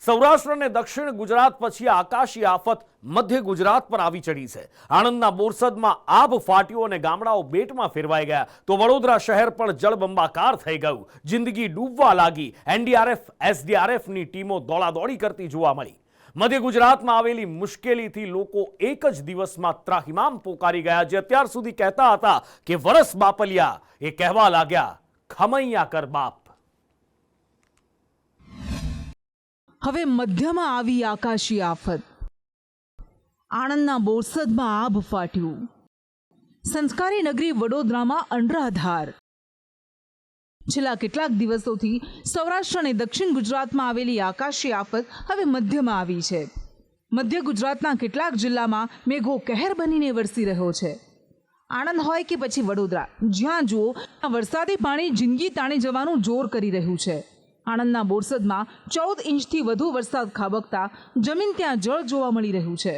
સૌરાષ્ટ્ર અને દક્ષિણ ગુજરાત પછી આકાશી આફત મધ્ય ગુજરાત પર આવી ચડી છે। આણંદના બોરસદમાં આભ ફાટ્યો અને ગામડાઓ બેટમાં ફેરવાઈ ગયા તો વડોદરા શહેર પણ જળબંબાકાર થઈ ગયું। જિંદગી ડૂબવા લાગી। એનડીઆરએફ એસડીઆરએફની ટીમો દોડાદોડી કરતી જોવા મળી। મધ્ય ગુજરાતમાં આવેલી મુશ્કેલીથી લોકો એક જ દિવસમાં ત્રાહિમામ પોકારી ગયા। જે અત્યાર સુધી કહેતા હતા કે વરસ બાપલિયા, એ કહેવા લાગ્યા ખમૈયા કર બાપ। હવે મધ્યમાં આવી આકાશી આફત। આણંદના બોરસદમાં આભ ફાટ્યું। સંસ્કારી નગરી વડોદરામાં અનરાધાર। છેલ્લા કેટલાક દિવસોથી સૌરાષ્ટ્ર અને દક્ષિણ ગુજરાતમાં આવેલી આકાશી આફત હવે મધ્યમાં આવી છે। મધ્ય ગુજરાતના કેટલાક જિલ્લામાં મેઘો કહેર બનીને વરસી રહ્યો છે। આણંદ હોય કે પછી વડોદરા, જ્યાં જુઓ વરસાદી પાણી જિંદગી તાણી જવાનું જોર કરી રહ્યું છે। આણંદના બોરસદમાં 14 ઇંચથી વધુ વરસાદ ખાબકતા જમીન ત્યાં જળ જોવા મળી રહ્યું છે।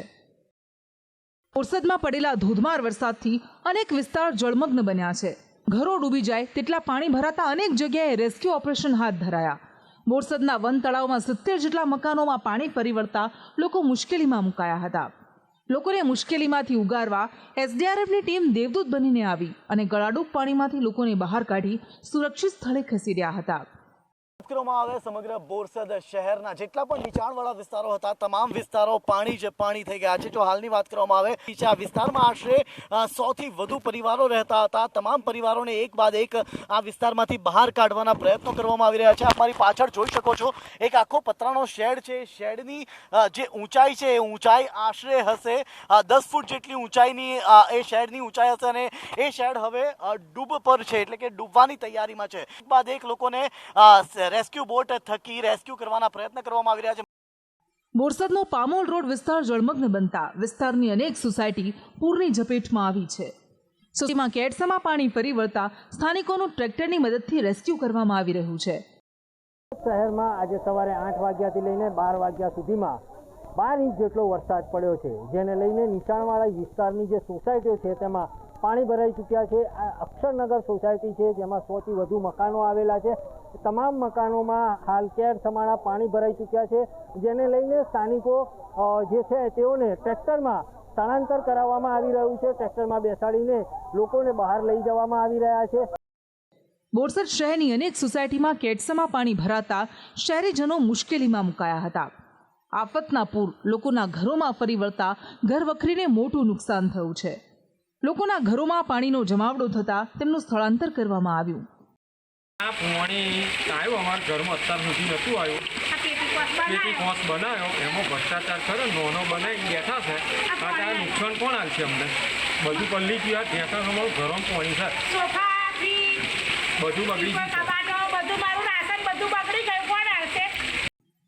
બોરસદમાં પડેલા ધોધમાર વરસાદથી અનેક વિસ્તાર જળમગ્ન બન્યા છે। ઘરો ડૂબી જાય તેટલા પાણી ભરાતા અનેક જગ્યાએ રેસ્ક્યુ ઓપરેશન હાથ ધરાયા। બોરસદના વન તળાવમાં 70 જેટલા મકાનોમાં પાણી ફરી વળતા લોકો મુશ્કેલીમાં મુકાયા હતા। લોકોને મુશ્કેલીમાંથી ઉગારવા એસડીઆરએફની ટીમ દેવદૂત બનીને આવી અને ગળાડૂબ પાણીમાંથી લોકોને બહાર કાઢી સુરક્ષિત સ્થળે ખસેડ્યા હતા। સમગ્ર બોરસદ શહેરના જેટલા પણ નીચાણવાળા વિસ્તારો હતા તમામ વિસ્તારો પાણી જ પાણી થઈ ગયા છે। જો હાલની વાત કરવામાં આવે આ વિસ્તારમાં આશરે 100 થી વધુ પરિવારો રહેતા હતા। તમામ પરિવારોને એક બાદ એક આ વિસ્તારમાંથી બહાર કાઢવાના પ્રયત્નો કરવામાં આવી રહ્યા છે। અમારી પાછળ જોઈ શકો છો એક આખો પતરાનો શેડ છે। શેડની જે ઊંચાઈ છે એ ઊંચાઈ આશરે હશે 10 ફૂટ જેટલી ઊંચાઈની એ શેડની ઊંચાઈ હશે અને એ શેડ હવે ડૂબ પર છે, એટલે કે ડૂબવાની તૈયારીમાં છે। એક બાદ એક લોકોને રેસ્ક્યુ બોટ થકી રેસ્ક્યુ કરવાના પ્રયત્ન કરવામાં આવી રહ્યા છે। બોરસદનો પામોલ રોડ વિસ્તાર જળમગ્ન બનતા વિસ્તારની અનેક સોસાયટી પૂરની ઝપેટમાં આવી છે। સોસાયટીમાં કેડસામાં પાણી ફરી વળતા સ્થાનિકોનું ટ્રેક્ટરની મદદથી રેસ્ક્યુ કરવામાં આવી રહ્યું છે। શહેરમાં આજે સવારે 8 વાગ્યાથી લઈને 12 વાગ્યા સુધીમાં 12 ઇંચ જેટલો વરસાદ પડ્યો છે, જેને લઈને નીચાણવાળા વિસ્તારની જે સોસાયટીઓ છે તેમાં પાણી ભરાઈ ચૂક્યા છે। આ અક્ષરનગર સોસાયટી છે જેમાં 100 થી વધુ મકાનો આવેલા છે। તમામ મકાનોમાં હાલ કેર સમાણા પાણી ભરાઈ ચૂક્યા છે, જેને લઈને સ્થાનિકો જે છે તેઓને ટ્રેક્ટરમાં સ્થળાંતર કરાવવામાં આવી રહ્યું છે। ટ્રેક્ટરમાં બેસાડીને લોકોને બહાર લઈ જવામાં આવી રહ્યા છે। બોરસદ શહેરની અનેક સોસાયટીમાં કેડસામાં પાણી ભરાતા શહેરીજનો મુશ્કેલીમાં મુકાયા હતા। આફતના પૂર લોકોના ઘરોમાં ફરી વળતા ઘરવખરીને મોટું નુકસાન થયું છે। લોકોના ઘરોમાં પાણીનો જમાવડો થતાં તેમનું સ્થળાંતર કરવામાં આવ્યું। આ પાણી આવ્યું અમારા ઘરમાં અત્યાર સુધી નહોતું આવ્યું। પેટી કોસ બનાવ્યો એમાં ભ્રષ્ટાચાર ખરો નાનો બનાવીને બેઠા છે। આ નુકસાન કોણ આવશે અમને? બધું પલ્લી ગયું। ત્યાં અમારું ઘરમાં પાણી છે, બધું બગડી ગયું।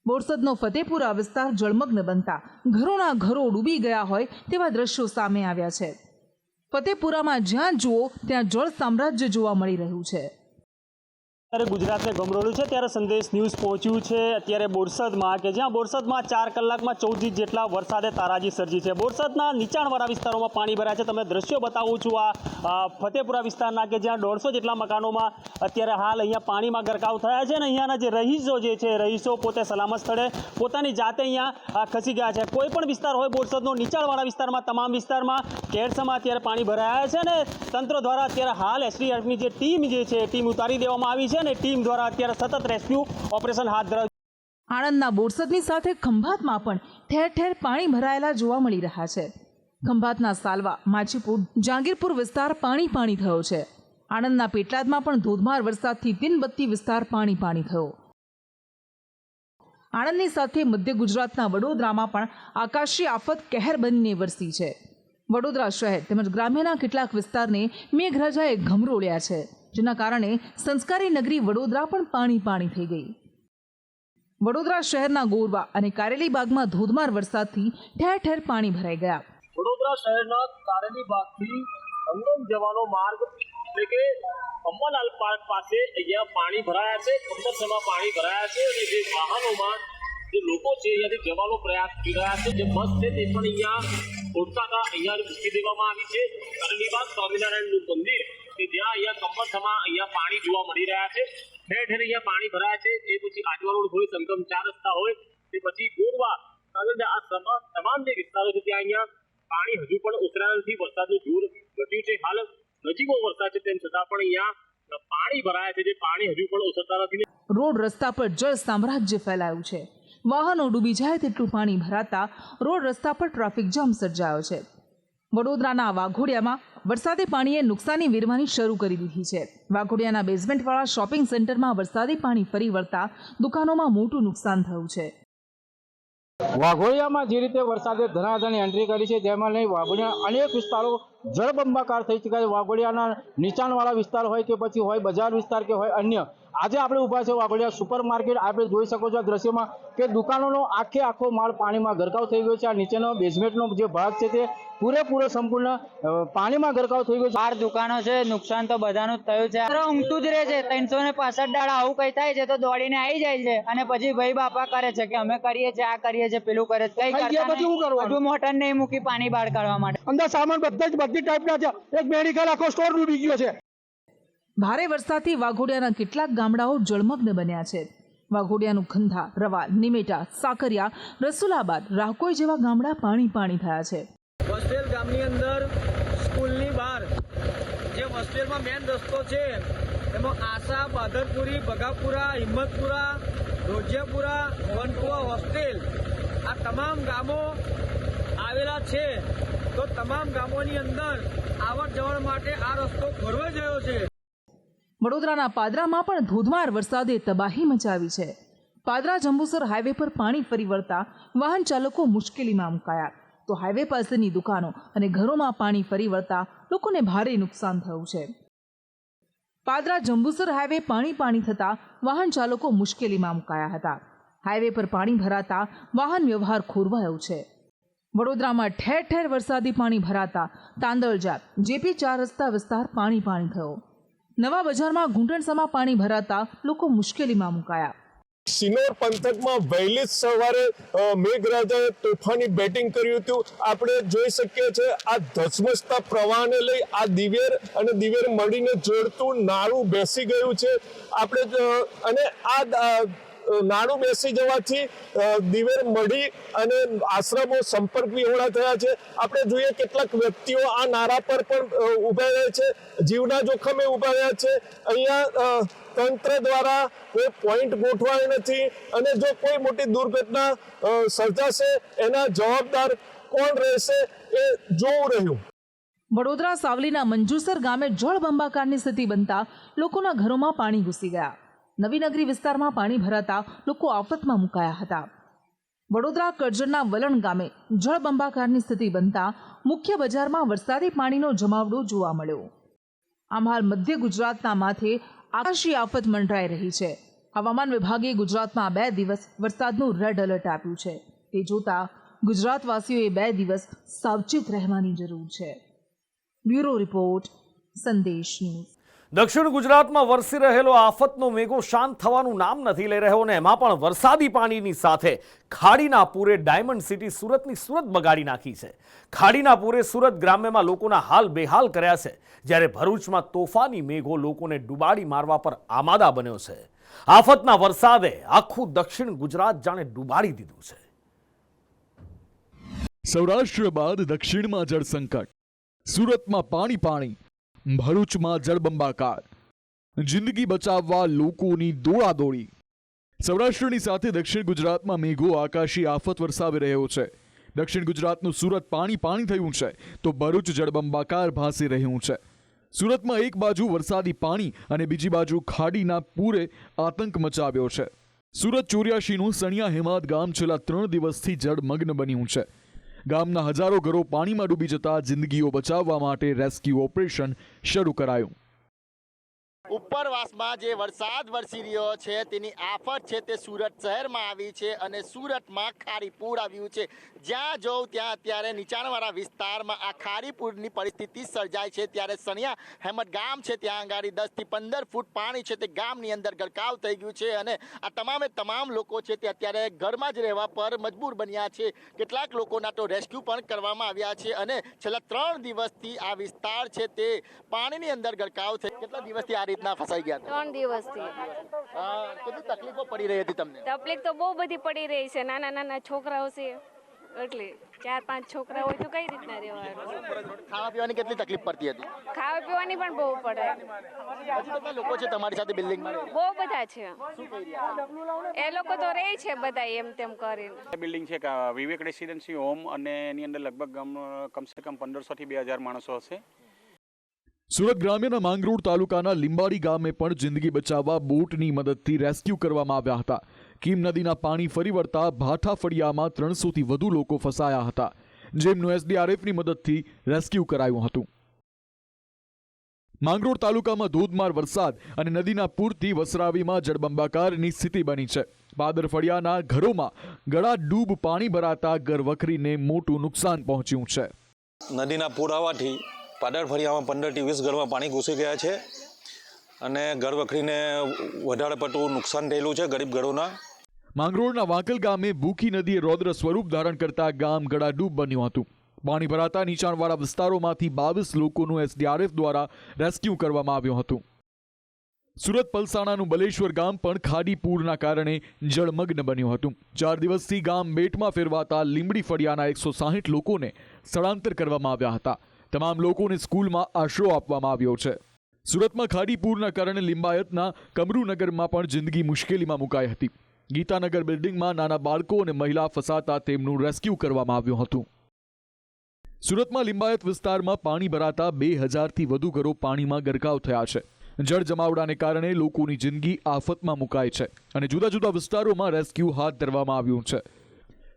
બોરસદનો ફતેપુરા વિસ્તાર જળમગ્ન બનતા ઘરોના ઘરો ડૂબી ગયા હોય તેવા દ્રશ્યો સામે આવ્યા છે। ફતેપુરામાં જ્યાં જુઓ ત્યાં જળ સામ્રાજ્ય જોવા મળી રહ્યું છે। અત્યારે ગુજરાતને ગમરોળ્યું છે ત્યારે સંદેશ ન્યૂઝ પહોંચ્યું છે અત્યારે બોરસદમાં, કે જ્યાં બોરસદમાં 4 કલાકમાં 14 ઇંચ જેટલા વરસાદે તારાજી સર્જી છે। બોરસદના નીચાણવાળા વિસ્તારોમાં પાણી ભરાયા છે। તમે દ્રશ્યો બતાવું છું આ ફતેપુરા વિસ્તારના, કે જ્યાં 150 જેટલા મકાનોમાં અત્યારે હાલ અહીંયા પાણીમાં ગરકાવ થયા છે અને અહીંયાના જે રહીશો જે છે રહીશો પોતે સલામત સ્થળે પોતાની જાતે અહીંયા ખસી ગયા છે। કોઈ પણ વિસ્તાર હોય બોરસદનો નીચાણવાળા વિસ્તારમાં તમામ વિસ્તારમાં કેડસામાં અત્યારે પાણી ભરાયા છે અને તંત્ર દ્વારા અત્યારે હાલ એસડીઆરએફની જે ટીમ છે ટીમ ઉતારી દેવામાં આવી છે અને ટીમ દ્વારા અત્યારે સતત રેસ્ક્યુ ઓપરેશન હાથ ધરાવ્યું। આણંદના બોરસદની સાથે ખંભાતમાં પણ ઠેર ઠેર પાણી ભરાયેલા જોવા મળી રહ્યા છે। ખંભાતના સાલવા, માછીપુર, જાંગીરપુર વિસ્તાર પાણી પાણી થયો છે। આણંદના પેટલાદમાં પણ ધોધમાર વરસાદથી તીનબત્તી વિસ્તાર પાણી પાણી થયો। આણંદની સાથે મધ્ય ગુજરાતના વડોદરામાં પણ આકાશી આફત કહેર બનીને વરસી છે। વડોદરા શહેર તેમજ ગ્રામ્યના કેટલાક વિસ્તારને મેઘરાજાએ ઘમરોળ્યા છે, જેના કારણે સંસ્કારી નગરી વડોદરા પણ પાણી પાણી થઈ ગઈ। વડોદરા શહેરના ગોરવા અને કારેલીબાગમાં ધોધમાર વરસાદથી ઠેર ઠેર પાણી ભરાઈ ગયા। વડોદરા શહેરના કારેલીબાગથી અંગમ જવાનો માર્ગ એટલે કે અંબાલાલ પાર્ક પાસે અહીંયા પાણી ભરાયા છે। કમરસમાં પાણી ભરાયા છે અને જે વાહનોમાં જે લોકો છે અહીંયાથી જવાનો પ્રયાસ કરી રહ્યા છે। જે બસ છે તે પણ અહીંયા ઓળખાતા અહીંયા મૂકી દેવામાં આવી છે। કારેલીબાગ સ્વામિનારાયણનું મંદિર કે જ્યાં અહીંયા કમરસમાં અહીંયા પાણી જોવા મળી રહ્યા છે। ઠેર ઠેર અહીંયા પાણી ભરાયા છે। એ પછી આજવા રોડ હોય, સંગમ 4 રસ્તા હોય, તે પછી ગોરવા આગળ આ તમામ જે વિસ્તારો છે ત્યાં અહીંયા પાણી હજુ પણ ઓસર્યા નથી. વરસાદનું જોર ઘટ્યું છે. હાલ નજીવો વરસાદ છે તેમ છતાં પણ અહીંયા પાણી ભરાયા છે, જે પાણી હજુ પણ ઓસરતા નથી. રોડ રસ્તા પર જળ સામ્રાજ્ય ફેલાયું છે. વાહનો ડૂબી જાય તેટલું પાણી ભરાતા રોડ રસ્તા પર ટ્રાફિક જામ સર્જાયો છે. વડોદરાના વાઘોડિયામાં વરસાદી પાણીએ નુકસાની વેરવાની શરૂ કરી દીધી છે. વાઘોડિયાના બેઝમેન્ટવાળા શોપિંગ સેન્ટરમાં વરસાદી પાણી ફરી વળતા દુકાનોમાં મોટું નુકસાન થયું છે. વાઘોડિયામાં જે રીતે વરસાદે ધનાધન એન્ટ્રી કરી છે, જેમાં લઈ વાઘોડિયા અનેક વિસ્તારો જળબંબાકાર થઈ ચૂક્યા છે. વાઘોડિયાના નીચાણવાળા વિસ્તાર હોય કે પછી હોય બજાર વિસ્તાર કે હોય અન્ય, આજે આપણે ઊભા છે વાઘોડિયા સુપર માર્કેટ. આપણે જોઈ શકો છો આ દ્રશ્યમાં કે દુકાનોનો આખો માળ પાણીમાં ગરકાવ થઈ ગયો છે. આ નીચેનો બેઝમેન્ટનો જે ભાગ છે તે પૂરેપૂરો સંપૂર્ણ પાણીમાં ગરકાવ થઈ ગયો છે. 4 દુકાનો છે, નુકસાન તો બધાનું જ થયું છે. ઊંઘતું જ રહે છે. 365 દાડા આવું કઈ થાય છે તો દોડીને આવી જાય છે અને પછી ભાઈ બાપા કરે છે કે અમે કરીએ છીએ, આ કરીએ છીએ, પેલું કરે છે. કઈ કરતા નહીં. બધું મોટર નહીં મૂકી પાણી બહાર કાઢવા માટે. અંદર સામાન બધી ટાઈપના છે. એક મેડિકલ આખો સ્ટોર ડૂબી ગયો છે. ભારે વરસાદથી વાઘોડિયાના કેટલાક ગામડાઓ જળમગ્ન બન્યા છે. વાઘોડિયાનું ખંધા, રવા, નિમેટા, સાકરિયા, રસુલાબાદ, રાહકોઈ જેવા ગામડા પાણી થયા છે. વસ્તેલ ગામની અંદર સ્કૂલની બહાર જે વસ્તેલમાં મેન રસ્તો છે એમાં આશા, બાદરપુરી, બગાપુરા, હિંમતપુરા, રોજિયાપુરા, વનકુવા, હોસ્ટેલ આ તમામ ગામો આવેલા છે. તો તમામ ગામોની અંદર આવક જવણ માટે આ રસ્તો ખોરવાઈ ગયો છે. વડોદરાના પાદરામાં પણ ધોધમાર વરસાદે તબાહી મચાવી છે. પાદરા જંબુસર હાઈવે પર પાણી ફરી વળતા વાહન ચાલકો મુશ્કેલીમાં મુકાયા, તો હાઈવે પાસેની દુકાનો અને ઘરોમાં પાણી ફરી વળતા લોકોને ભારે નુકસાન થયું છે. પાદરા જંબુસર હાઈવે પાણી થતા વાહન ચાલકો મુશ્કેલીમાં મુકાયા હતા. હાઈવે પર પાણી ભરાતા વાહન વ્યવહાર ખોરવાયો છે. વડોદરામાં ઠેર ઠેર વરસાદી પાણી ભરાતા તાંદળજા, જેપી 4 રસ્તા વિસ્તાર પાણી થયો. નવા બજારમાં ઘૂંટણસમાં પાણી ભરાતા લોકો મુશ્કેલીમાં મુકાયા. સિનોર પંથકમાં વહેલી સવારે મેઘરાજાએ તોફાની બેટિંગ કર્યું હતું. આપણે જોઈ શકીએ છીએ આ ધસમસતા પ્રવાહને લઈ આ દિવેર અને દિવેર મળીને જોડતું નાળું બેસી ગયું છે. આપણે અને આ નાળું બેસી જવાથી દિવેર મઢી અને આશ્રમો સંપર્ક વિહોણા થયા છે. આપણે જોઈએ કેટલાક વ્યક્તિઓ આ નાળા પર પણ ઊભા રહ્યા છે, જીવના જોખમે ઊભા રહ્યા છે. અહીંયા તંત્ર દ્વારા કોઈ પોઈન્ટ ગોઠવાયો નથી અને જો કોઈ મોટી દુર્ઘટના સર્જાશે એના જવાબદાર કોણ રહેશે એ જોવું રહ્યું. વડોદરા સાવલીના મંજુસર ગામે જળબંબાકારની સ્થિતિ બનતા લોકોના ઘરોમાં પાણી ઘૂસી ગયા. નવીનગરી વિસ્તારમાં પાણી ભરાતા લોકો આફતમાં મુકાયા હતા. વડોદરા કરજણના વલણ ગામે જળબંબાકારની સ્થિતિ બનતા મુખ્ય બજારમાં વરસાદી પાણીનો જમાવડો જોવા મળ્યો. આમ હાલ મધ્ય ગુજરાતના માથે આકાશી આફત મંડરાઈ રહી છે. હવામાન વિભાગે ગુજરાતમાં 2 દિવસ વરસાદનું રેડ એલર્ટ આપ્યું છે. તે જોતા ગુજરાતવાસીઓએ 2 દિવસ સાવચેત રહેવાની જરૂર છે. બ્યુરો રિપોર્ટ, સંદેશ ન્યૂઝ. દક્ષિણ ગુજરાતમાં વરસી રહેલો આફતનો મેઘો શાંત થવાનું નામ નથી લઈ રહ્યો ને એમાં પણ વરસાદી પાણીની સાથે ખાડીના પૂરે ડાયમંડ સિટી સુરતની સુરત બગાડી નાખી છે. ખાડીના પૂરે સુરત ગ્રામ્યમાં લોકોના હાલ બેહાલ કર્યા છે, જ્યારે ભરૂચમાં તોફાની મેઘો લોકોને ડૂબાડી મારવા પર આમાદા બન્યો છે. આફતના વરસાદે આખું દક્ષિણ ગુજરાત જાણે ડૂબાડી દીધું છે. સૌરાષ્ટ્ર બાદ દક્ષિણમાં જળ સંકટ, સુરતમાં પાણી, ભરૂચમાં જળબંબાકાર, જિંદગી બચાવવા લોકોની દોડાદોડી. સૌરાષ્ટ્રની સાથે દક્ષિણ ગુજરાતમાં મેઘો આકાશી આફત વરસાવી રહ્યો છે. દક્ષિણ ગુજરાતનું સુરત પાણી થયું છે તો ભરૂચ જળબંબાકાર ભાસી રહ્યું છે. સુરતમાં એક બાજુ વરસાદી પાણી અને બીજી બાજુ ખાડીના પૂરે આતંક મચાવ્યો છે. સુરત 84નું સણિયા હેમાદ ગામ છેલ્લા 3 દિવસથી જળમગ્ન બન્યું છે. ગામના હજારો ઘરો પાણીમાં ડૂબી જતા જિંદગીઓ બચાવવા માટે રેસ્ક્યુ ઓપરેશન શરૂ કરાયું. ઉપરવાસમાં જે વરસાદ વરસી રહ્યો છે તેની આફત છે તે સુરત શહેરમાં આવી છે અને સુરતમાં ખારીપુર આવ્યું છે. જ્યાં જોઉં ત્યાં અત્યારે નીચાણવાળા વિસ્તારમાં આ ખારીપુરની પરિસ્થિતિ સર્જાય છે. ત્યારે સણિયા હેમત ગામ છે ત્યાં આગળ 10 થી 15 ફૂટ પાણી છે તે ગામની અંદર ગરકાવ થઈ ગયું છે અને આ તમામ લોકો છે તે અત્યારે ઘરમાં જ રહેવા પર મજબૂર બન્યા છે. કેટલાક લોકોના તો રેસ્ક્યુ પણ કરવામાં આવ્યા છે અને છેલ્લા 3 દિવસથી આ વિસ્તાર છે તે પાણીની અંદર ગરકાવ થઈ. કેટલા દિવસથી આ રીતે રીતના ફસાઈ ગયા હતા? 3 દિવસથી કેટલી તકલીફો પડી રહી હતી તમને? તકલીફ તો બહુ બધી પડી રહી છે. નાના નાના છોકરાઓ છે એટલે 4-5 છોકરા હોય તો કઈ રીતના રહેવાનું? ખાવા પીવાની કેટલી તકલીફ પડતી હતી? ખાવા પીવાની પણ બહુ પડે. હજી કેટલા લોકો છે તમારી સાથે બિલ્ડિંગમાં? બહુ બધા છે. એ લોકો તો રહે છે બધા એમ તેમ કરીને. બિલ્ડિંગ છે વિવેક રેસિડેન્સી હોમ અને એની અંદર લગભગ કમસે કમ 1500 થી 2000 માણસો હશે. સુરત ગ્રામ્યના માંગરોળ તાલુકાના લીંબાડી ગામે પણ જિંદગી બચાવવા બોટની મદદથી રેસ્ક્યુ કરવામાં આવ્યા હતા. કીમ નદીના પાણી ફરી વળતા ભાઠા ફળિયામાં 300 થી વધુ લોકો ફસાયા હતા, જેમનું એસડીઆરએફની મદદથી રેસ્ક્યુ કરાયું હતું. માંગરોળ તાલુકામાં ધોધમાર વરસાદ અને નદીના પૂરથી વસરાવીમાં જળબંબાકારની સ્થિતિ બની છે. પાદર ફળિયાના ઘરોમાં ગળા ડૂબ પાણી ભરાતા ઘરવખરીને મોટું નુકસાન પહોંચ્યું છે. નદીના પૂર આવવાથી પાદર ફળિયામાં 15 થી 20 ઘરમાં પાણી ઘૂસી ગયા છે અને ઘરવખરીને વધારે પડતું નુકસાન થયેલું છે ગરીબ ઘરોના. માંગરોળના વાંકલ ગામે ભૂખી નદીએ રૌદ્ર સ્વરૂપ ધારણ કરતા ગામ ગળાડૂબ બન્યું હતું. પાણી ભરાતા નીચાણવાળા વિસ્તારોમાંથી 22 લોકોનું એસડીઆરએફ દ્વારા રેસ્ક્યુ કરવામાં આવ્યું હતું. સુરત પલસાણાનું બલેશ્વર ગામ પણ ખાડી પૂરના કારણે જળમગ્ન બન્યું હતું. 4 દિવસથી ગામ બેટમાં ફેરવાતા લીંબડી ફળિયાના 160 લોકોને સ્થળાંતર કરવામાં આવ્યા હતા. તમામ લોકોને સ્કૂલમાં આશરો આપવામાં આવ્યો છે. સુરતમાં ખાડી પૂરના કારણે લિંબાયતના કમરૂનગરમાં પણ જિંદગી મુશ્કેલીમાં મુકાઈ હતી. ગીતાનગર બિલ્ડિંગમાં નાના બાળકો અને મહિલા ફસાતા તેમનું રેસ્ક્યુ કરવામાં આવ્યું હતું. સુરતમાં લિંબાયત વિસ્તારમાં પાણી ભરાતા 2000 થી વધુ ઘરો પાણીમાં ગરકાવ થયા છે. જળ જમાવડાને કારણે લોકોની જિંદગી આફતમાં મુકાઈ છે અને જુદા જુદા વિસ્તારોમાં રેસ્ક્યુ હાથ ધરવામાં આવ્યું છે.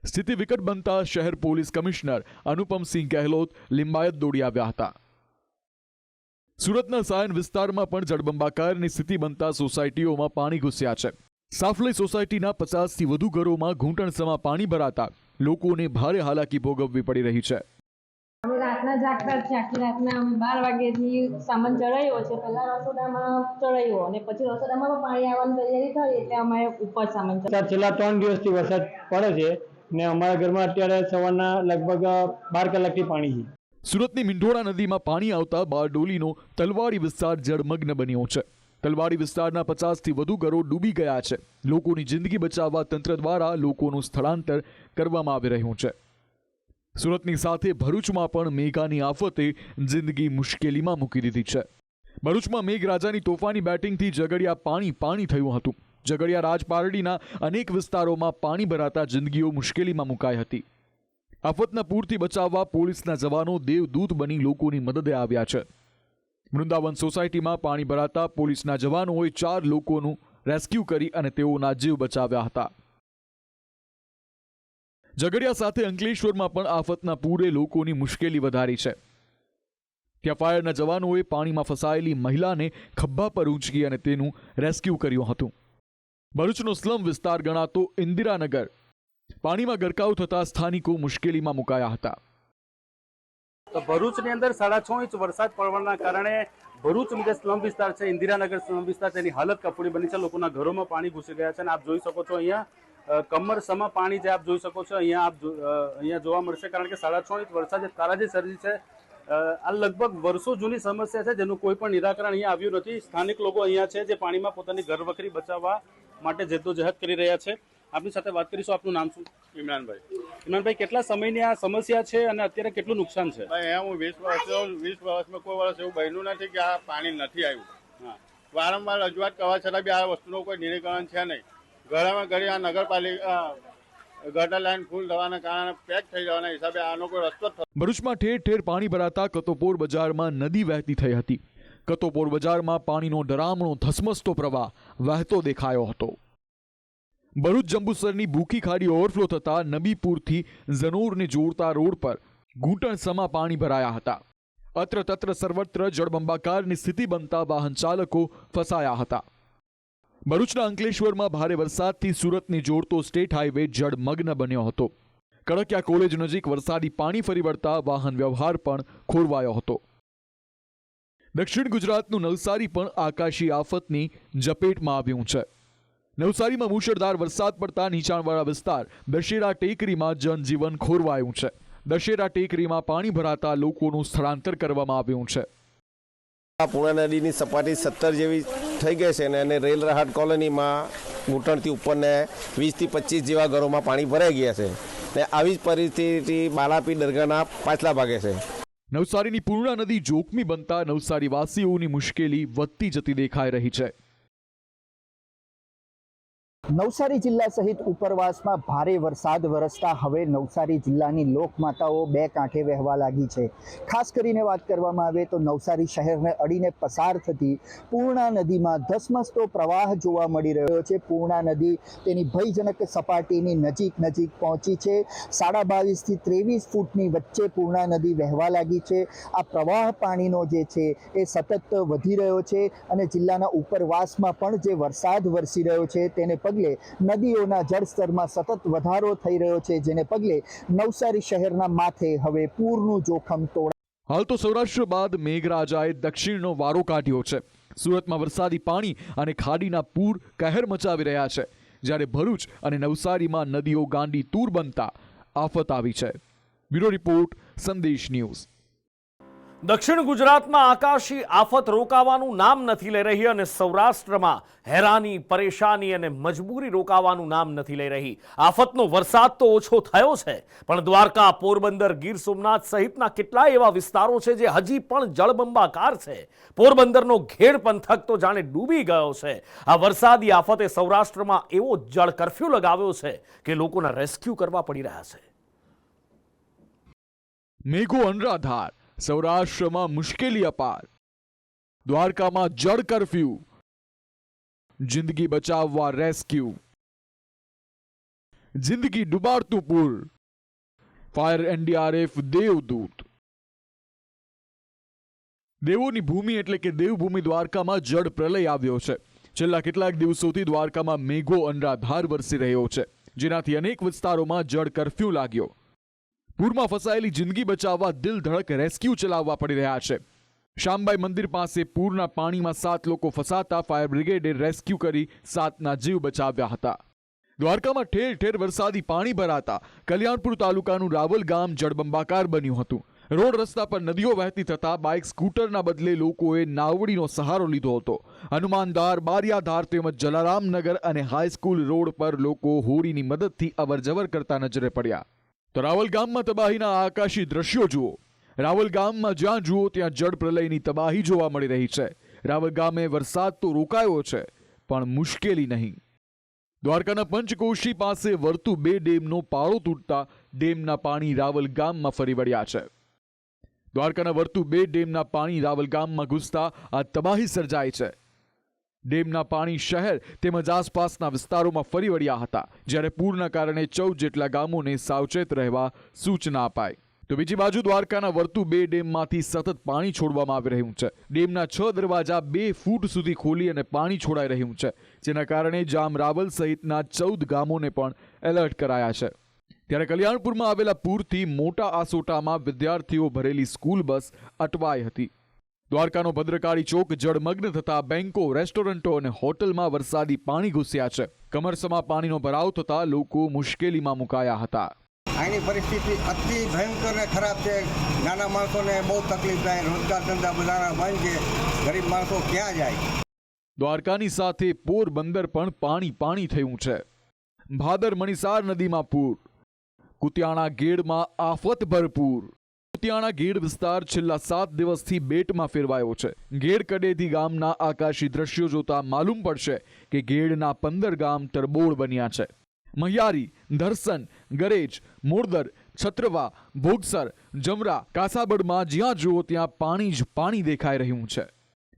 સ્થિતિ વિકટ બનતા શહેર પોલીસ કમિશનર અનુપમસિંહ ગહેલોત લિંબાયત દોડી આવ્યા હતા. સુરતના સાયન વિસ્તારમાં પણ જળબંબાકારની સ્થિતિ બનતા સોસાયટીઓમાં પાણી ઘૂસ્યા છે. સાફલે સોસાયટીના 50 થી વધુ ઘરોમાં ઘૂંટણસમાં પાણી ભરાતા લોકોને ભારે હાલાકી ભોગવવી પડી રહી છે. અમે રાતના જાગતા છે. આખી રાતના અમે 12 વાગ્યાથી સામાન ચડાવ્યો છે. પહેલા રસોડામાં ચડાવ્યો અને પછી રસોડામાં પાણી આવવાની તૈયારી થઈ એટલે અમારે ઉપર સામાન ચડાવ્યો. છેલ્લા 3 દિવસથી વરસાદ પડે છે ને અમારા ઘરમાં અત્યારે સવારના લગભગ 12 કલાકથી પાણી છે. સુરતની મીંઢોળા નદીમાં પાણી આવતા બારડોલીનો તલવાડી વિસ્તાર જળમગ્ન બન્યો છે. તલવાડી વિસ્તારના 50 થી વધુ ઘરો ડૂબી ગયા છે. લોકોની જિંદગી બચાવવા તંત્ર દ્વારા લોકોનું સ્થળાંતર કરવામાં આવી રહ્યું છે. સુરતની સાથે ભરૂચમાં પણ મેઘાની આફતે જિંદગી મુશ્કેલીમાં મૂકી દીધી છે. ભરૂચમાં મેઘરાજાની તોફાની બેટિંગથી ઝઘડિયા પાણી થયું હતું. ઝઘડિયા રાજપારડીના અનેક વિસ્તારોમાં પાણી ભરાતા જિંદગીઓ મુશ્કેલીમાં મુકાઈ હતી. આફતના પૂરથી બચાવવા પોલીસના જવાનો દેવદૂત બની લોકોની મદદે આવ્યા છે. વૃંદાવન સોસાયટીમાં પાણી ભરાતા પોલીસના જવાનોએ 4 લોકોનું રેસ્ક્યુ કરી અને તેઓના જીવ બચાવ્યા હતા. ઝઘડિયા સાથે અંકલેશ્વરમાં પણ આફતના પૂરે લોકોની મુશ્કેલી વધારી છે. ત્યાં ફાયરના જવાનોએ પાણીમાં ફસાયેલી મહિલાને ખભા પર ઊંચકી અને તેનું રેસ્ક્યુ કર્યું હતું. ભરૂચનો સ્લમ વિસ્તાર ગણાતો ઇન્દિરાનગર પાણીમાં ગરકાવ થતા સ્થાનિકો મુશ્કેલીમાં મુકાયા હતા. તો ભરૂચની અંદર 6.5 ઇંચ વરસાદ પડવાના કારણે ભરૂચ જે સ્લમ વિસ્તાર છે, ઇન્દિરાનગર સ્લમ વિસ્તાર, તેની હાલત કફોડી બની છે. લોકોના ઘરોમાં પાણી ઘૂસી ગયા છે અને આપ જોઈ શકો છો અહીંયા કમરસમાં પાણી જે આપ જોઈ શકો છો અહીંયા જોવા મળશે. કારણ કે 6.5 ઇંચ વરસાદ જે તારાજી સર્જી છે આ લગભગ વર્ષો જૂની સમસ્યા છે જેનું કોઈ પણ નિરાકરણ અહીંયા આવ્યું નથી. સ્થાનિક લોકો અહીંયા છે જે પાણીમાં પોતાની ઘરવખરી બચાવવા માટે જદ્દોજહદ કરી રહ્યા છે. આપની સાથે વાત કરીશું. આપનું નામ શું? ઇમરાનભાઈ, કેટલા સમયની આ સમસ્યા છે અને અત્યારે કેટલું નુકસાન છે? હું 20 વર્ષમાં કોઈ વર્ષ એવું બન્યું નથી કે આ પાણી નથી આવ્યું. વારંવાર રજૂઆત કરવા છતાં બી આ વસ્તુનું કોઈ નિરાકરણ છે નહીં. ઘરમાં ઘરે આ નગરપાલિકા ગટર લાઈન ફૂલ થવાના કારણે પેક થઈ જવાના હિસાબે આનો કોઈ રસ્તો થતો. ભરૂચમાં ઠેર ઠેર પાણી ભરાતા કતોપોર બજારમાં નદી વહેતી થઈ હતી. કતોપોર બજારમાં પાણીનો ડરામણો ધસમસતો પ્રવાહ વહેતો દેખાયો હતો. ભરૂચ જંબુસરની ભૂખી ખાડી ઓવરફ્લો થતા નબીપુરથી ઝનોરને જોડતા રોડ પર ઘૂંટણસમાં પાણી ભરાયા હતા. અત્ર તત્ર સર્વત્ર જળબંબાકારની સ્થિતિ બનતા વાહન ચાલકો ફસાયા હતા. ભરૂચના અંકલેશ્વરમાં ભારે વરસાદથી સુરતને જોડતો સ્ટેટ હાઈવે જળમગ્ન બન્યો હતો. કડકિયા કોલેજ નજીક વરસાદી પાણી ફરી વળતા વાહન વ્યવહાર પણ ખોરવાયો હતો. દક્ષિણ ગુજરાતનું નવસારી પણ આકાશી આફતની ઝપેટમાં આવ્યું છે. નવસારીમાં મુશળધાર વરસાદ પડતા નીચાણવાળા વિસ્તાર દશેરા ટેકરીમાં જનજીવન ખોરવાયું છે. દશેરા ટેકરીમાં પાણી ભરાતા લોકોનું સ્થળાંતર કરવામાં આવ્યું છે. પૂર્ણા નદીની સપાટી 17 જેવી થઈ ગઈ છે અને રેલ રાહત કોલોનીમાં ઘૂંટણથી ઉપરને 20થી 25 જેવા ઘરોમાં પાણી ભરાઈ ગયા છે ને આવી જ પરિસ્થિતિ બાલાપી દરગાહના પાછલા ભાગે છે. નવસારીની પૂર્ણા નદી જોખમી બનતા નવસારી વાસીઓની મુશ્કેલી વધતી જતી દેખાઈ રહી છે. નવસારી જિલ્લા સહિત ઉપરવાસમાં ભારે વરસાદ વરસતા હવે નવસારી જિલ્લાની લોકમાતાઓ બે કાંઠે વહેવા લાગી છે. ખાસ કરીને વાત કરવામાં આવે તો નવસારી શહેરને અડીને પસાર થતી પૂર્ણા નદીમાં ધસમસતો પ્રવાહ જોવા મળી રહ્યો છે. પૂર્ણા નદી તેની ભયજનક સપાટીની નજીક પહોંચી છે. 22.5 થી 23 ફૂટની વચ્ચે પૂર્ણા નદી વહેવા લાગી છે. આ પ્રવાહ પાણીનો જે છે એ સતત વધી રહ્યો છે અને જિલ્લાના ઉપરવાસમાં પણ જે વરસાદ વરસી રહ્યો છે તેને પગલે નદીઓના જળસ્તરમાં સતત વધારો થઈ રહ્યો છે, જેને પગલે નવસારી શહેરના માથે હવે પૂરનું જોખમ તોડાયું. હાલ તો સૌરાષ્ટ્ર બાદ મેઘરાજાએ દક્ષિણનો વારો કાઢ્યો છે. સુરતમાં વરસાદી પાણી અને ખાડીના પૂર કહેર મચાવી રહ્યા છે, જ્યારે ભરૂચ અને નવસારીમાં નદીઓ ગાંડી તૂર બનતા આફત આવી છે. બ્યુરો રિપોર્ટ, સંદેશ ન્યૂઝ. દક્ષિણ ગુજરાતમાં આકાશી આફત રોકાવાનું નામ નથી લઈ રહી અને સૌરાષ્ટ્રમાં હેરાની, પરેશાની અને મજબૂરી રોકાવાનું નામ નથી લઈ રહી. આફતનો વરસાદ તો ઓછો થયો છે, પણ દ્વારકા, પોરબંદર, ગીર સોમનાથ સહિતના કેટલાય એવા વિસ્તારો છે જે હજી પણ જળબંબાકાર છે. પોરબંદરનો ઘેડ પંથક તો જાણે ડૂબી ગયો છે. આ વરસાદી આફતે સૌરાષ્ટ્રમાં એવો જળ કર્ફ્યુ લગાવ્યો છે કે લોકોના રેસ્ક્યુ કરવા પડી રહ્યા છે. મેઘો અનરાધાર, સૌરાષ્ટ્રમાં મુશ્કેલી અપાર. દ્વારકામાં જળ કર્ફ્યુ, જિંદગી બચાવવા રેસ્ક્યુ. જિંદગી ડુબાડતું પૂર, ફાયર એનડીઆરએફ દેવદૂત. દેવોની ભૂમિ એટલે કે દેવભૂમિ દ્વારકામાં જળ પ્રલય આવ્યો છે. છેલ્લા કેટલાક દિવસોથી દ્વારકામાં મેઘો અનરાધાર વરસી રહ્યો છે, જેનાથી અનેક વિસ્તારોમાં જળ કર્ફ્યુ લાગ્યો. પૂરમાં ફસાયેલી જિંદગી બચાવવા દિલ ધડક રેસ્ક્યુ ચલાવવા પડી રહ્યા છે. શામબાઈ મંદિર પાસે પૂરના પાણીમાં 7 લોકો ફસાતા ફાયર બ્રિગેડે રેસ્ક્યુ કરી 7ના જીવ બચાવ્યા હતા. દ્વારકામાં ઠેર ઠેર વરસાદી પાણી ભરાતા કલ્યાણપુર તાલુકાનું રાવલ ગામ જળબંબાકાર બન્યું હતું. રોડ રસ્તા પર નદીઓ વહેતી થતા બાઇક, સ્કૂટરના બદલે લોકોએ નાવડીનો સહારો લીધો હતો. હનુમાનધાર, બારિયાધાર તેમજ જલારામનગર અને હાઈસ્કૂલ રોડ પર લોકો હોડીની મદદથી અવરજવર કરતા નજરે પડ્યા. તો રાવલ ગામમાં તબાહીના આકાશી દ્રશ્યો જુઓ. રાવલ ગામમાં જ્યાં જુઓ ત્યાં જળ પ્રલયની તબાહી જોવા મળી રહી છે. રાવલ ગામે વરસાદ તો રોકાયો છે, પણ મુશ્કેલી નહીં. દ્વારકાના પંચકોશી પાસે વર્તુ 2 ડેમનો પાળો તૂટતા ડેમના પાણી રાવલ ગામમાં ફરી વળ્યા છે. દ્વારકાના વર્તુ 2 ડેમના પાણી રાવલ ગામમાં ઘૂસતા આ તબાહી સર્જાઈ છે. ડેમના પાણી શહેર તેમજ આસપાસના વિસ્તારોમાં ફરી વળ્યા હતા, જ્યારે પૂરના કારણે 14 જેટલા ગામોને સાવચેત રહેવા સૂચના અપાઈ. તો બીજી બાજુ દ્વારકાના વર્તુ 2 ડેમમાંથી સતત પાણી છોડવામાં આવી રહ્યું છે. ડેમના 6 દરવાજા 2 ફૂટ સુધી ખોલી અને પાણી છોડાઈ રહ્યું છે, જેના કારણે જામ રાવલ સહિતના 14 ગામોને પણ એલર્ટ કરાયા છે. ત્યારે કલ્યાણપુરમાં આવેલા પૂરથી મોટા આસોટામાં વિદ્યાર્થીઓ ભરેલી સ્કૂલ બસ અટવાઈ હતી. દ્વારકાનો ભદ્રકાળી ચોક જળમગ્ન થતા બેંકો, રેસ્ટોરન્ટો અને હોટલમાં વરસાદી પાણી ઘૂસ્યા છે. કમરસમાં પાણીનો ભરાવ થતા લોકો મુશ્કેલીમાં મુકાયા હતા. અહીંની પરિસ્થિતિ અતિ ભયંકર અને ખરાબ છે. નાના માણસોને બહુ તકલીફ થાય, રોજગાર ધંધા બધાના બંધ છે, ગરીબ માણસો ક્યાં જાય? દ્વારકાની સાથે પોરબંદર પણ પાણી થયું છે. ભાદર મણીસાર નદીમાં પૂર, કુતિયાણા ગેડમાં આફત ભરપૂર. કુતિયાણા ગેડ વિસ્તાર છેલ્લા 7 દિવસથી બેટમાં ફેરવાયો છે. ગેડ કડેથી ગામના આકાશી દ્રશ્યો જોતા માલુમ પડશે કે ગેડના 15 ગામ તરબોળ બન્યા છે. મહિયારી, ધરસન, ગરેજ, મોરદર, છત્રવા, ભોગસર, જમરા, કાસાબડમાં જ્યાં જુઓ ત્યાં પાણી જ પાણી દેખાઈ રહ્યું છે.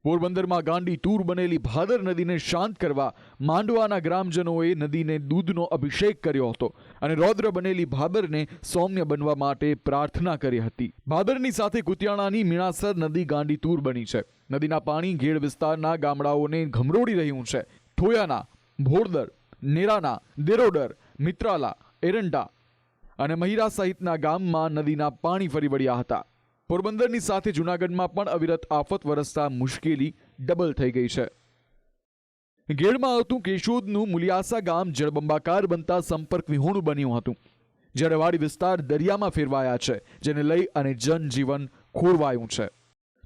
પોરબંદરમાં ગાંડી તૂર બનેલી ભાદર નદીને શાંત કરવા માંડવાના ગ્રામજનોએ નદીને દૂધનો અભિષેક કર્યો હતો અને રૌદ્ર બનેલી ભાદરને સૌમ્ય બનવા માટે પ્રાર્થના કરી હતી. ભાદરની સાથે કુતિયાણાની મીણાસર નદી ગાંડી તૂર બની છે. નદીના પાણી ઘેડ વિસ્તારના ગામડાઓને ઘમરોડી રહ્યું છે. ઠોયાના, ભોરદર, નેરાના, દેરોડર, મિત્રાલા, એરંડા અને મહિરા સહિતના ગામમાં નદીના પાણી ફરી વળ્યા હતા. પોરબંદરની સાથે જૂનાગઢમાં પણ અવિરત આફત વરસતા મુશ્કેલી ડબલ થઈ ગઈ છે. ગેડમાં આવતું કેશોદનું મુલિયાસા ગામ જળબંબાકાર બનતા સંપર્ક વિહોણું બન્યું હતું, જ્યારે વાડી વિસ્તાર દરિયામાં ફેરવાયા છે, જેને લઈ અને જનજીવન ખોરવાયું છે.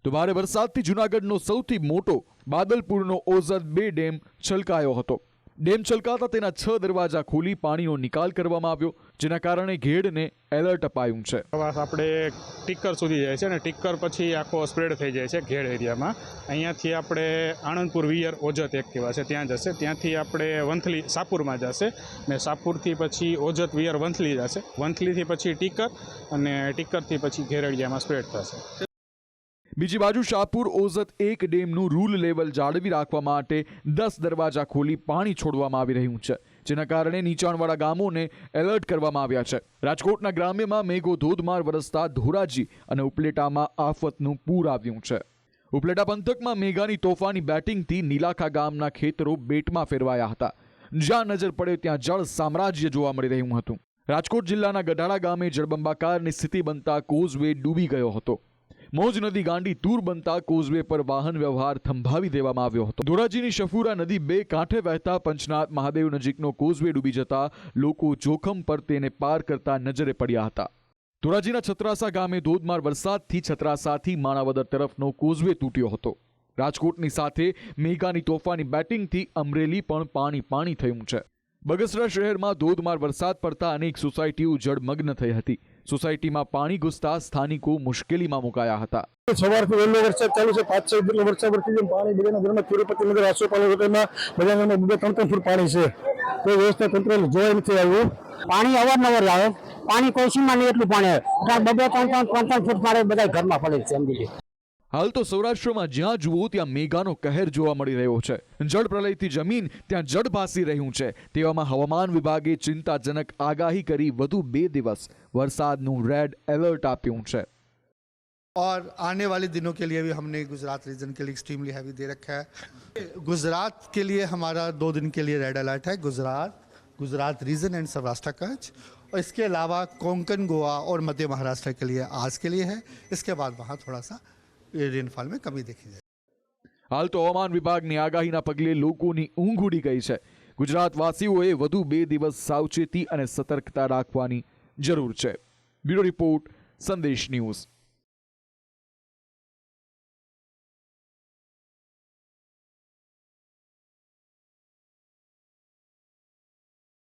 તો ભારે વરસાદથી જૂનાગઢનો સૌથી મોટો બાદલપુરનો ઓઝત 2 ડેમ છલકાયો હતો. ડેમ છલકાતા તેના 6 દરવાજા ખોલી પાણીનો નિકાલ કરવામાં આવ્યો, જેના કારણે ઘેડને એલર્ટ અપાયું છે. આપણે ટીકર સુધી જાય છે અને ટીકર પછી આખો સ્પ્રેડ થઈ જાય છે ઘેડ એરિયામાં. અહીંયાથી આપણે આણંદપુર વિયર ઓજત એક કહેવાય છે ત્યાં જશે, ત્યાંથી આપણે વંથલી સાપુરમાં જશે ને સાપુરથી પછી ઓજત વિયર વંથલી જશે, વંથલીથી પછી ટીકર અને ટીકરથી પછી ઘેરડિયામાં સ્પ્રેડ થશે. બીજી બાજુ શાહપુર ઓઝત 1 ડેમનું રૂલ લેવલ જાળવી રાખવા માટે 10 દરવાજા ખોલી પાણી છોડવામાં આવી રહ્યું છે, જેના કારણે નીચાણવાળા ગામોને એલર્ટ કરવામાં આવ્યા છે. રાજકોટના ગ્રામ્યમાં મેઘો ધોધમાર વરસતા ધોરાજી અને ઉપલેટામાં આફતનું પૂર આવ્યું છે. ઉપલેટા પંથકમાં મેઘાની તોફાની બેટિંગથી નીલાખા ગામના ખેતરો બેટમાં ફેરવાયા હતા. જ્યાં નજર પડે ત્યાં જળ સામ્રાજ્ય જોવા મળી રહ્યું હતું. રાજકોટ જિલ્લાના ગઢાળા ગામે જળબંબાકારની સ્થિતિ બનતા કોઝવે ડૂબી ગયો હતો. મોજ નદી ગાંડી તૂર બનતા કોઝવે પર વાહન વ્યવહાર થંભાવી દેવામાં આવ્યો હતો. ધોરાજીની શફુરા નદી 2 કાંઠે વહેતા પંચનાથ મહાદેવ નજીકનો કોઝવે ડૂબી જતા લોકો જોખમ પર તેને પાર કરતા નજરે પડ્યા હતા. ધોરાજીના છત્રાસા ગામે ધોધમાર વરસાદથી છત્રાસાથી માણાવદર તરફનો કોઝવે તૂટ્યો હતો. રાજકોટની સાથે મેઘાની તોફાની બેટિંગથી અમરેલી પણ પાણી થયું છે. બગસરા શહેરમાં ધોધમાર વરસાદ પડતા અનેક સોસાયટીઓ જળમગ્ન થઈ હતી. સોસાયટીમાં પાણી ઘૂસતા સ્થાનિકો મુશ્કેલીમાં મુકાયા હતા. સવારથી વહેલો વરસાદ ચાલુ છે, 5-6 જેટલો વરસાદ વરસી પાણી બધાના ઘરમાં તિરુપતિનગર આસોપાલન હોટલમાં બધાના 2-3 ફૂટ પાણી છે. કોઈ વ્યવસ્થા તંત્ર જોવા નથી આવ્યું. પાણી અવારનવાર આવે, પાણી કોઈ સીમા નહીં એટલું પાણી આવે, 2-3 ફૂટ પાણી બધા ઘરમાં પડે છે. સમજી લે. હાલ તો સૌરાષ્ટ્રમાં જ્યાં જુઓ ત્યાં મેઘાનો કહેર જોવા મળી રહ્યો છે. જળ પ્રલયથી જમીન ત્યાં જળ ભાસી રહ્યું છે. તેવામાં હવામાન વિભાગે ચિંતાજનક આગાહી કરી વધુ 2 દિવસ વરસાદનું રેડ એલર્ટ આપ્યું છે. और आने वाले दिनों के लिए भी हमने गुजरात रीजन के लिए एक्सट्रीमली हैवी दे रखा है. गुजरात के लिए हमारा 2 दिन के लिए रेड अलर्ट है. गुजरात रीजन एंड सौराष्ट्र कच्छ, और इसके अलावा कोंकण, गोवा और मध्य महाराष्ट्र के लिए आज के लिए है. इसके बाद वहाँ थोड़ा सा रेनफॉल में कमी देखी जाए. હાલ તો હવામાન વિભાગની આગાહીના પગલે લોકોની ઊંઘ ઉડી ગઈ છે. ગુજરાતવાસીઓએ વધુ 2 દિવસ સાવચેતી અને સતર્કતા રાખવાની જરૂર છે. બ્યુરો રિપોર્ટ, સંદેશ ન્યૂઝ.